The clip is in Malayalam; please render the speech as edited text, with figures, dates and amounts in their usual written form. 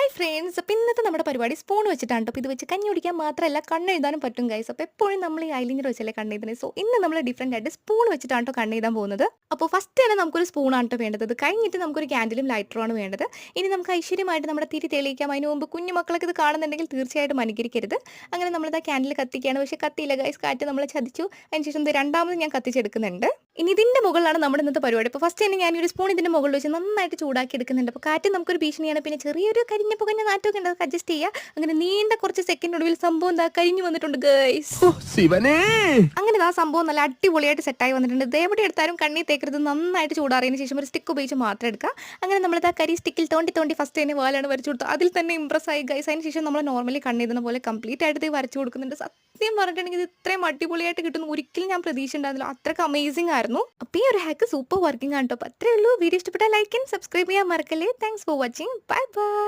ഹായ് ഫ്രണ്ട്സ്, അപ്പോൾ ഇന്നത്തെ നമ്മുടെ പരിപാടി സ്പൂൺ വെച്ചിട്ടാണ് കേട്ടോ. ഇത് വെച്ച് കഞ്ഞി കുടിക്കാൻ മാത്രമല്ല കണ്ണെഴുതാനും പറ്റും ഗൈസ്. അപ്പോൾ എപ്പോഴും നമ്മൾ ഈ ഐലിനർ വെച്ചല്ലേ കണ്ണെഴുതുന്നത്. സോ ഇന്ന് നമ്മൾ ഡിഫറെൻ്റ് ആയിട്ട് സ്പൂൺ വെച്ചിട്ടാണ് കേട്ടോ കണ്ണെഴുതാൻ പോകുന്നത്. അപ്പോൾ ഫസ്റ്റ് തന്നെ നമുക്കൊരു സ്പൂണാണ് കേട്ടോ വേണ്ടത്. കഴിഞ്ഞിട്ട് നമുക്കൊരു ക്യാൻഡിലും ലൈറ്ററുമാണ് വേണ്ടത്. ഇനി നമുക്ക് ഐശ്വര്യമായിട്ട് നമ്മുടെ തിരി തെളിയിക്കാം. അതിന് മുമ്പ് കുഞ്ഞു മക്കളൊക്കെ ഇത് കാണുന്നുണ്ടെങ്കിൽ തീർച്ചയായിട്ടും അനുകരിക്കരുത്. അങ്ങനെ നമ്മളിത് ക്യാൻഡിൽ കത്തിക്കുകയാണ്. പക്ഷേ കത്തിയില്ല ഗൈസ്, കാറ്റ് നമ്മളെ ചതിച്ചു. അതിനുശേഷം ഇത് രണ്ടാമത് ഞാൻ കത്തിച്ചെടുക്കുന്നുണ്ട്. ഇനി ഇതിൻ്റെ മുകളിലാണ് നമ്മുടെ ഇന്നത്തെ പരിപാടി. അപ്പോൾ ഫസ്റ്റ് തന്നെ ഞാനൊരു സ്പൂൺ ഇതിൻ്റെ മുകളിൽ വെച്ച് നന്നായിട്ട് ചൂടാക്കി എടുക്കുന്നുണ്ട്. അപ്പോൾ കാറ്റ് നമുക്കൊരു ഭീഷണിയാണ്. പിന്നെ ചെറിയൊരു കരിഞ്ഞ പുകഞ്ഞ നാറ്റമൊക്കെ ഉണ്ട്, അതൊക്കെ അഡ്ജസ്റ്റ് ചെയ്യുക. അങ്ങനെ നീണ്ട കുറച്ച് സെക്കൻഡിനൊടുവിൽ സംഭവം എന്താ കരിഞ്ഞു വന്നിട്ടുണ്ട് ഗൈസ്. അങ്ങനെ ആ സംഭവം നല്ല അടിപൊളിയായിട്ട് സെറ്റായി വന്നിട്ടുണ്ട്. ഇത് എവിടെ എടുത്താലും കണ്ണി തേക്കരുത്. നന്നായിട്ട് ചൂടാറിയതിന് ശേഷം ഒരു സ്റ്റിക്ക് ഉപയോഗിച്ച് മാത്രം എടുക്കുക. അങ്ങനെ നമ്മളിത് ആ കരി സ്റ്റിക്കിൽ തോണ്ടി ഫസ്റ്റ് തന്നെ വാലാണ് വരച്ചു കൊടുത്തത്. അതിൽ തന്നെ ഇമ്പ്രസ് ആയി ഗൈസ്. അതിന് ശേഷം നമ്മൾ നോർമലി കണ്ണെഴുതുന്ന പോലെ കംപ്ലീറ്റ് ആയിട്ട് ഇത് വരച്ചു കൊടുക്കുന്നുണ്ട്. സത്യം പറഞ്ഞിട്ടുണ്ടെങ്കിൽ ഇത് ഇത്രയും അടിപൊളിയായിട്ട് കിട്ടുന്നു ഒരിക്കലും ഞാൻ പ്രതീക്ഷ ഉണ്ടായിരുന്നില്ല. അത്രയ്ക്ക് അമേസിംഗ് ആയിരുന്നു. അപ്പോൾ ഈ ഒരു ഹാക്ക് സൂപ്പർ വർക്കിംഗ് ആണ് കേട്ടോ. അപ്പോൾ അത്രേ ഉള്ളൂ. വീഡിയോ ഇഷ്ടപ്പെട്ടാൽ ലൈക്ക് ആൻഡ് സബ്സ്ക്രൈബ് ചെയ്യാൻ മറക്കല്ലേ. Thanks for watching. Bye bye.